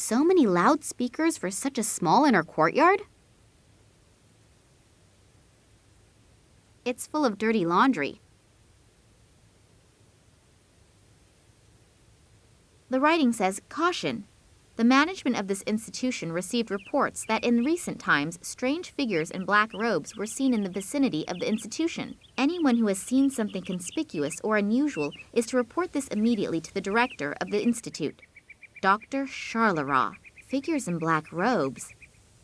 so many loudspeakers for such a small inner courtyard? It's full of dirty laundry. The writing says, "Caution. The management of this institution received reports that in recent times, strange figures in black robes were seen in the vicinity of the institution. Anyone who has seen something conspicuous or unusual is to report this immediately to the director of the institute, Dr. Charleroi." Figures in black robes.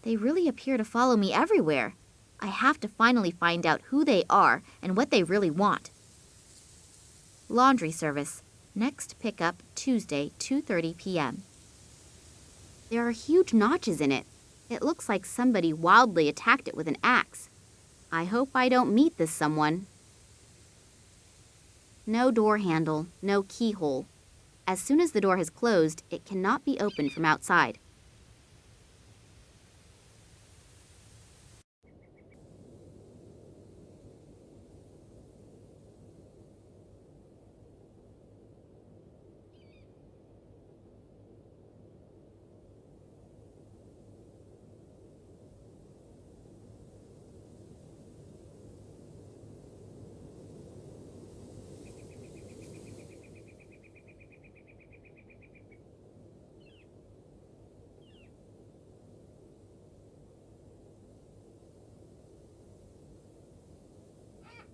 They really appear to follow me everywhere. I have to finally find out who they are and what they really want. Laundry service. Next pickup Tuesday, 2:30 p.m. There are huge notches in it. It looks like somebody wildly attacked it with an axe. I hope I don't meet this someone. No door handle, no keyhole. As soon as the door has closed, it cannot be opened from outside.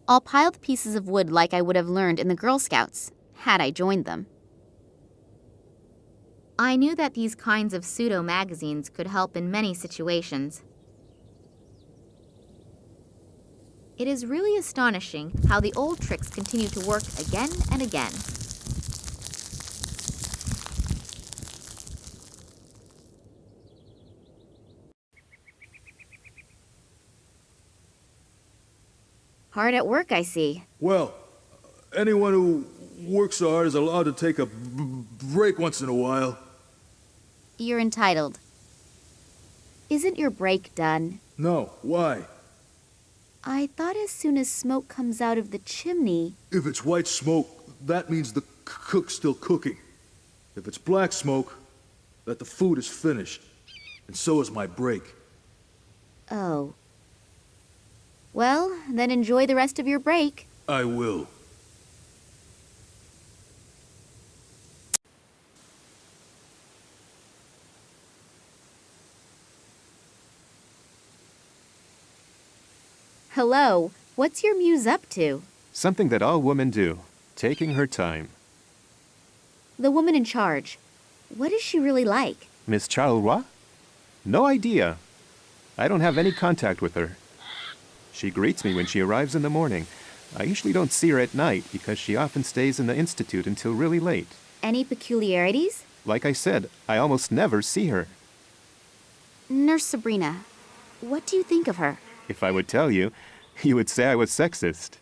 All piled pieces of wood like I would have learned in the Girl Scouts, had I joined them. I knew that these kinds of pseudo-magazines could help in many situations. It is really astonishing how the old tricks continue to work again and again. Hard at work, I see. Well, anyone who works hard is allowed to take a break once in a while. You're entitled. Isn't your break done? No, why? I thought as soon as smoke comes out of the chimney... If it's white smoke, that means the cook's still cooking. If it's black smoke, that the food is finished. And so is my break. Oh. Well, then enjoy the rest of your break. I will. Hello, what's your muse up to? Something that all women do, taking her time. The woman in charge. What is she really like? Miss Charleroi? No idea. I don't have any contact with her. She greets me when she arrives in the morning. I usually don't see her at night because she often stays in the institute until really late. Any peculiarities? Like I said, I almost never see her. Nurse Sabrina, what do you think of her? If I would tell you, you would say I was sexist.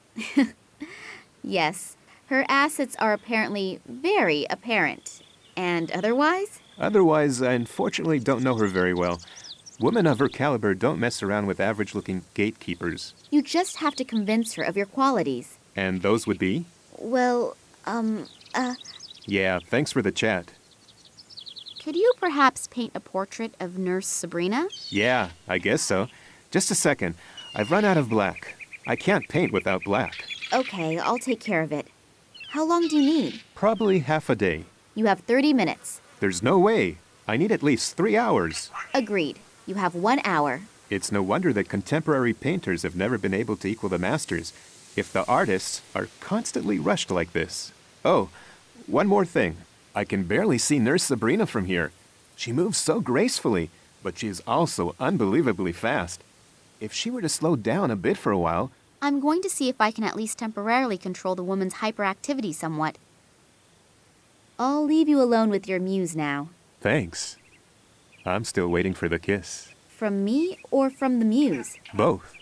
Yes, her assets are apparently very apparent. And otherwise? Otherwise, I unfortunately don't know her very well. Women of her caliber don't mess around with average-looking gatekeepers. You just have to convince her of your qualities. And those would be? Well, Yeah, thanks for the chat. Could you perhaps paint a portrait of Nurse Sabrina? Yeah, I guess so. Just a second. I've run out of black. I can't paint without black. Okay, I'll take care of it. How long do you need? Probably half a day. You have 30 minutes. There's no way. I need at least 3 hours. Agreed. You have 1 hour. It's no wonder that contemporary painters have never been able to equal the masters, if the artists are constantly rushed like this. Oh, one more thing. I can barely see Nurse Sabrina from here. She moves so gracefully, but she is also unbelievably fast. If she were to slow down a bit for a while... I'm going to see if I can at least temporarily control the woman's hyperactivity somewhat. I'll leave you alone with your muse now. Thanks. I'm still waiting for the kiss. From me or from the muse? Both.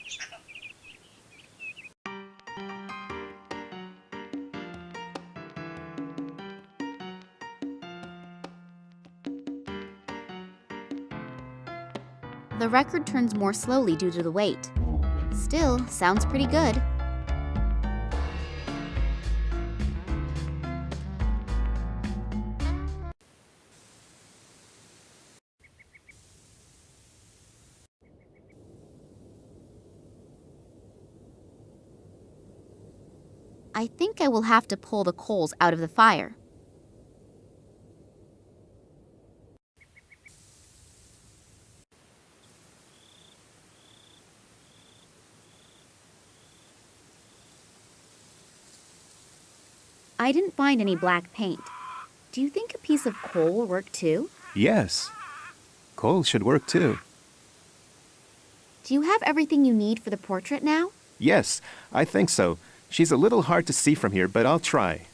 The record turns more slowly due to the weight. Still, sounds pretty good. I think I will have to pull the coals out of the fire. I didn't find any black paint. Do you think a piece of coal will work too? Yes. Coal should work too. Do you have everything you need for the portrait now? Yes, I think so. She's a little hard to see from here, but I'll try.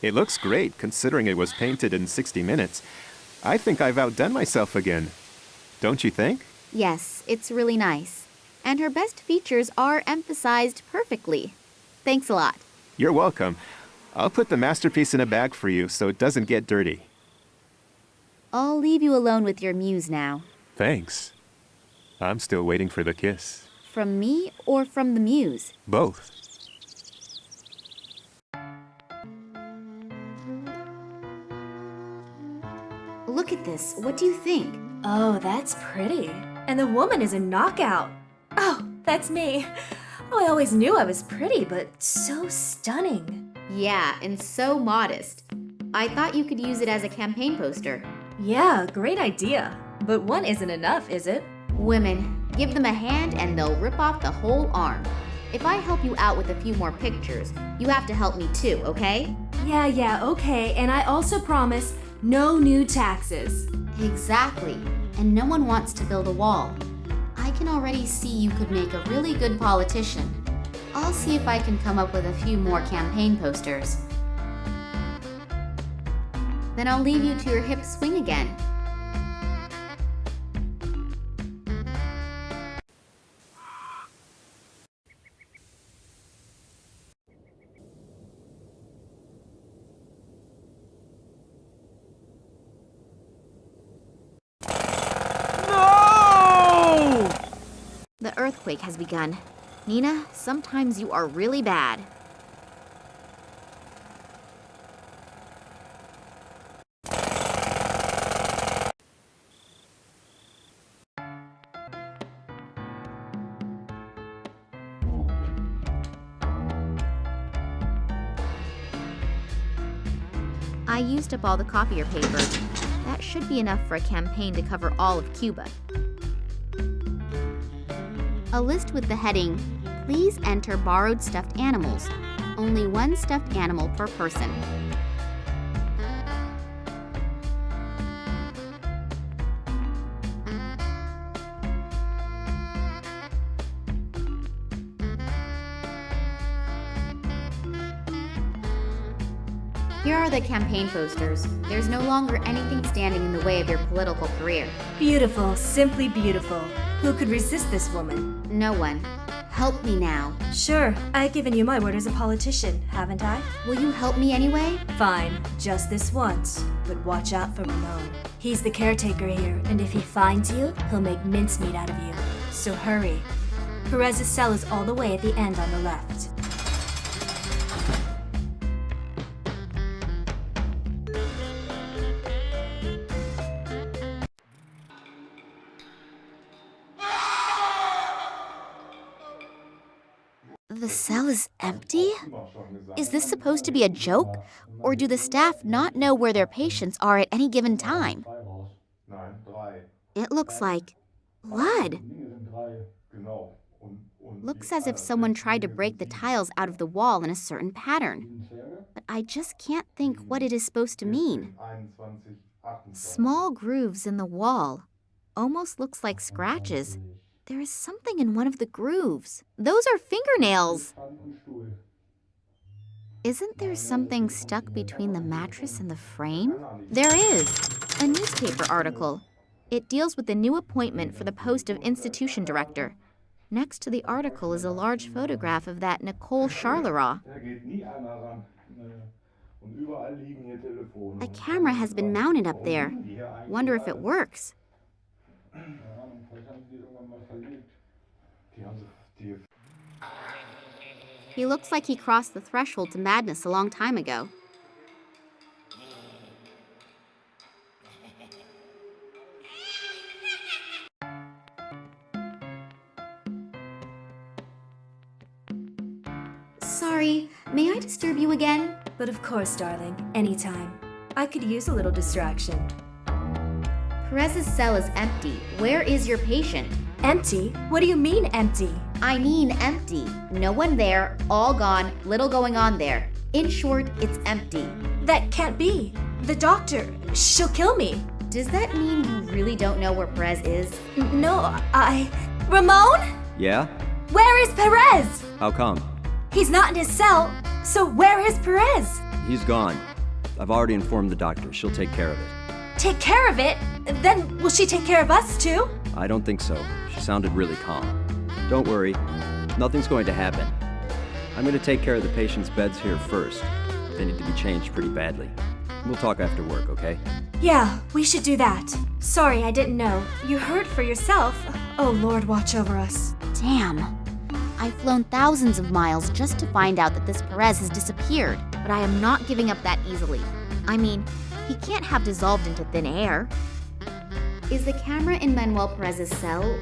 It looks great, considering it was painted in 60 minutes. I think I've outdone myself again. Don't you think? Yes, it's really nice. And her best features are emphasized perfectly. Thanks a lot. You're welcome. I'll put the masterpiece in a bag for you so it doesn't get dirty. I'll leave you alone with your muse now. Thanks. I'm still waiting for the kiss. From me or from the muse? Both. Look at this. What do you think? Oh, that's pretty. And the woman is a knockout. Oh, that's me. Oh, I always knew I was pretty, but so stunning. Yeah, and so modest. I thought you could use it as a campaign poster. Yeah, great idea. But one isn't enough, is it? Women, give them a hand and they'll rip off the whole arm. If I help you out with a few more pictures, you have to help me too, okay? Yeah, okay. And I also promise no new taxes. Exactly. And no one wants to build a wall. I can already see you could make a really good politician. I'll see if I can come up with a few more campaign posters. Then I'll leave you to your hip swing again. No! The earthquake has begun. Nina, sometimes you are really bad. I used up all the copier paper. That should be enough for a campaign to cover all of Cuba. A list with the heading, "Please enter borrowed stuffed animals. Only one stuffed animal per person." Here are the campaign posters. There's no longer anything standing in the way of your political career. Beautiful, simply beautiful. Who could resist this woman? No one. Help me now. Sure, I've given you my word as a politician, haven't I? Will you help me anyway? Fine, just this once. But watch out for Ramon. He's the caretaker here, and if he finds you, he'll make mincemeat out of you. So hurry. Perez's cell is all the way at the end on the left. The cell is empty? Is this supposed to be a joke? Or do the staff not know where their patients are at any given time? It looks like blood. Looks as if someone tried to break the tiles out of the wall in a certain pattern. But I just can't think what it is supposed to mean. Small grooves in the wall. Almost looks like scratches. There is something in one of the grooves. Those are fingernails. Isn't there something stuck between the mattress and the frame? There is. A newspaper article. It deals with the new appointment for the post of institution director. Next to the article is a large photograph of that Nicole Charleroi. A camera has been mounted up there. Wonder if it works. He looks like he crossed the threshold to madness a long time ago. Sorry, may I disturb you again? But of course, darling, anytime. I could use a little distraction. Perez's cell is empty. Where is your patient? Empty? What do you mean empty? I mean empty. No one there, all gone, little going on there. In short, it's empty. That can't be. The doctor, she'll kill me. Does that mean you really don't know where Perez is? No, Ramon? Yeah? Where is Perez? How come? He's not in his cell, so where is Perez? He's gone. I've already informed the doctor. She'll take care of it. Take care of it? Then will she take care of us too? I don't think so. She sounded really calm. Don't worry. Nothing's going to happen. I'm going to take care of the patient's beds here first. They need to be changed pretty badly. We'll talk after work, okay? Yeah, we should do that. Sorry, I didn't know. You heard for yourself. Oh, Lord, watch over us. Damn. I've flown thousands of miles just to find out that this Perez has disappeared, but I am not giving up that easily. I mean, he can't have dissolved into thin air. Is the camera in Manuel Perez's cell,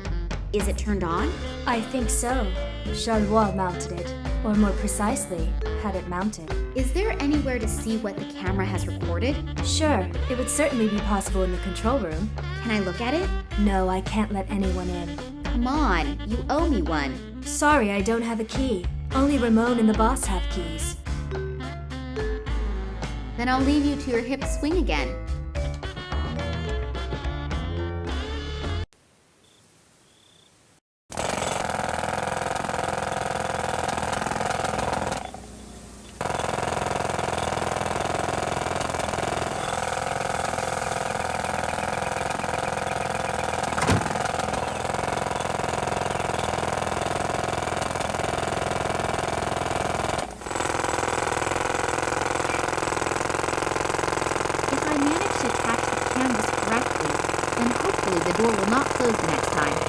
is it turned on? I think so. Charlois mounted it, or more precisely, had it mounted. Is there anywhere to see what the camera has recorded? Sure, it would certainly be possible in the control room. Can I look at it? No, I can't let anyone in. Come on, you owe me one. Sorry, I don't have a key. Only Ramon and the boss have keys. Then I'll leave you to your hip swing again. The door will not close the next time.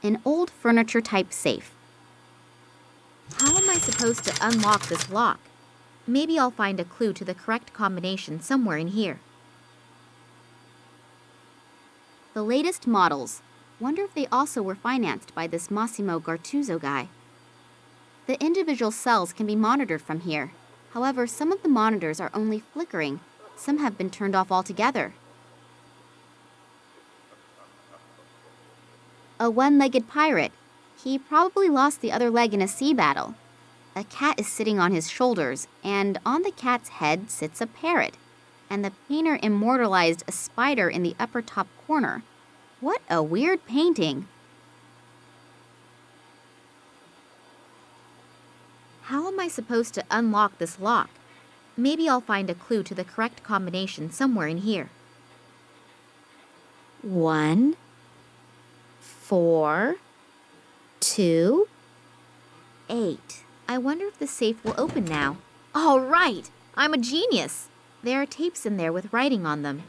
An old furniture-type safe. How am I supposed to unlock this lock? Maybe I'll find a clue to the correct combination somewhere in here. The latest models. Wonder if they also were financed by this Massimo Gartuzzo guy. The individual cells can be monitored from here. However, some of the monitors are only flickering. Some have been turned off altogether. A one-legged pirate. He probably lost the other leg in a sea battle. A cat is sitting on his shoulders, and on the cat's head sits a parrot. And the painter immortalized a spider in the upper top corner. What a weird painting. How am I supposed to unlock this lock? Maybe I'll find a clue to the correct combination somewhere in here. 1, 4, 2, 8. I wonder if the safe will open now. All right, I'm a genius. There are tapes in there with writing on them.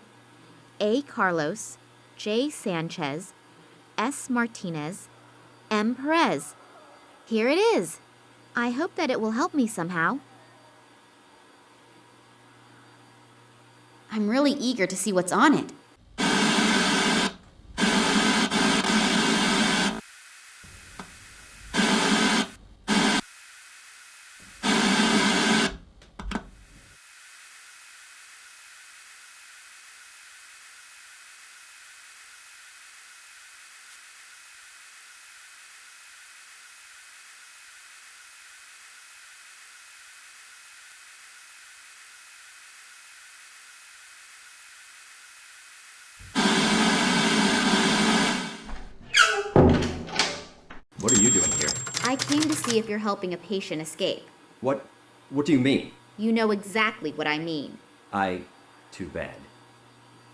A. Carlos, J. Sanchez, S. Martinez, M. Perez. Here it is. I hope that it will help me somehow. I'm really eager to see what's on it. What are you doing here? I came to see if you're helping a patient escape. What do you mean? You know exactly what I mean. Too bad.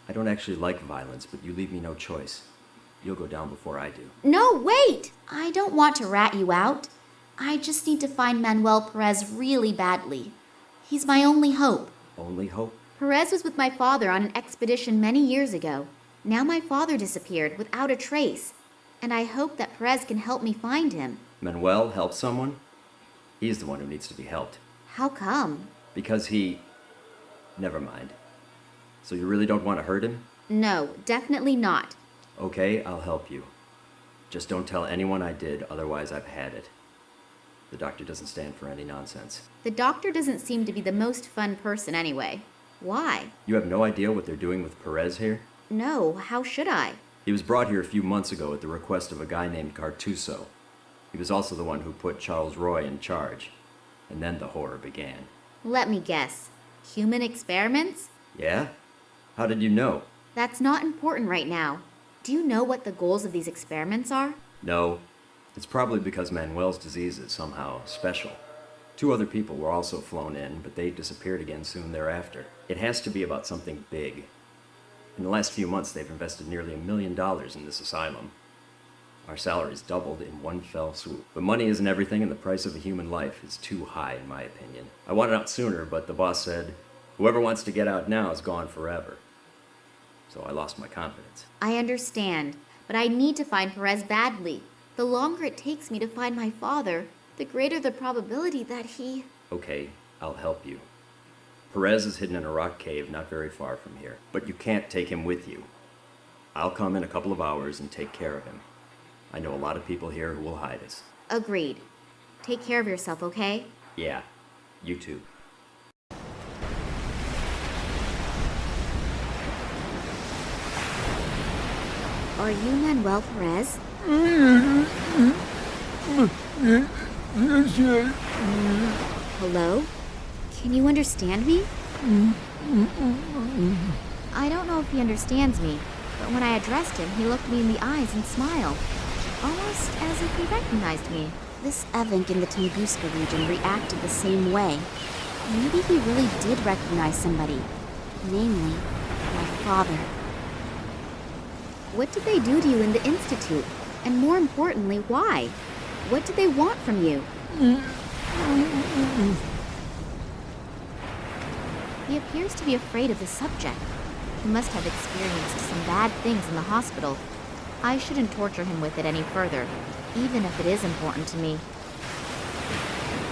I don't actually like violence, but you leave me no choice. You'll go down before I do. No, wait! I don't want to rat you out. I just need to find Manuel Perez really badly. He's my only hope. Only hope? Perez was with my father on an expedition many years ago. Now my father disappeared without a trace, and I hope that Perez can help me find him. Manuel help someone? He's the one who needs to be helped. How come? Because he... Never mind. So you really don't want to hurt him? No, definitely not. Okay, I'll help you. Just don't tell anyone I did, otherwise I've had it. The doctor doesn't stand for any nonsense. The doctor doesn't seem to be the most fun person anyway. Why? You have no idea what they're doing with Perez here? No, how should I? He was brought here a few months ago at the request of a guy named Cartuso. He was also the one who put Charles Roy in charge. And then the horror began. Let me guess. Human experiments? Yeah? How did you know? That's not important right now. Do you know what the goals of these experiments are? No. It's probably because Manuel's disease is somehow special. 2 other people were also flown in, but they disappeared again soon thereafter. It has to be about something big. In the last few months, they've invested nearly $1 million in this asylum. Our salaries doubled in one fell swoop. But money isn't everything, and the price of a human life is too high, in my opinion. I wanted out sooner, but the boss said, whoever wants to get out now is gone forever. So I lost my confidence. I understand, but I need to find Perez badly. The longer it takes me to find my father, the greater the probability that he... Okay, I'll help you. Perez is hidden in a rock cave not very far from here, but you can't take him with you. I'll come in a couple of hours and take care of him. I know a lot of people here who will hide us. Agreed. Take care of yourself, okay? Yeah, you too. Are you Manuel Perez? Hello? Can you understand me? I don't know if he understands me, but when I addressed him, he looked me in the eyes and smiled, almost as if he recognized me. This Evank in the Tunguska region reacted the same way. Maybe he really did recognize somebody, namely, my father. What did they do to you in the Institute? And more importantly, why? What did they want from you? He appears to be afraid of the subject. He must have experienced some bad things in the hospital. I shouldn't torture him with it any further, even if it is important to me.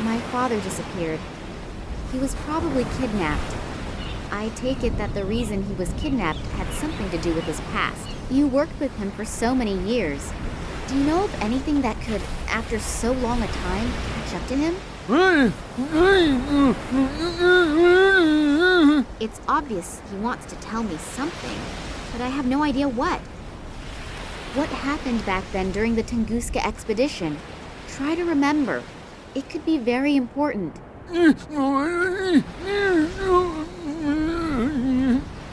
My father disappeared. He was probably kidnapped. I take it that the reason he was kidnapped had something to do with his past. You worked with him for so many years. Do you know of anything that could, after so long a time, catch up to him? It's obvious he wants to tell me something, but I have no idea what. What happened back then during the Tunguska expedition? Try to remember. It could be very important.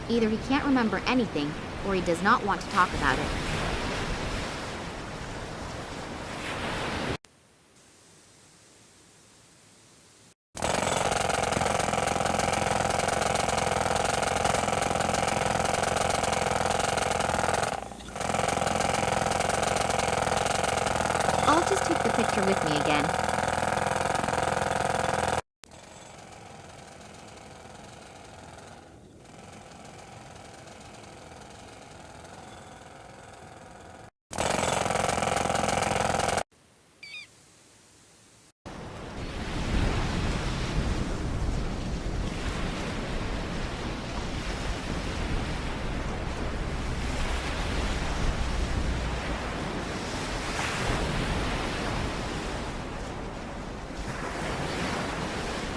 Either he can't remember anything, or he does not want to talk about it. I'll just take the picture with me again.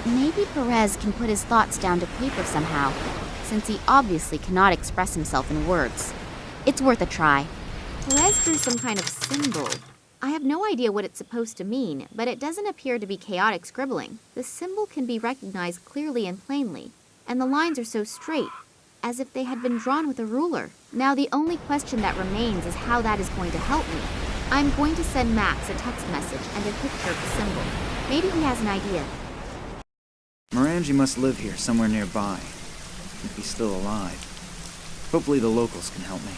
Maybe Perez can put his thoughts down to paper somehow, since he obviously cannot express himself in words. It's worth a try. Perez drew some kind of symbol. I have no idea what it's supposed to mean, but it doesn't appear to be chaotic scribbling. The symbol can be recognized clearly and plainly, and the lines are so straight, as if they had been drawn with a ruler. Now the only question that remains is how that is going to help me. I'm going to send Max a text message and a picture of the symbol. Maybe he has an idea. Morangi must live here somewhere nearby, if he's still alive. Hopefully the locals can help me.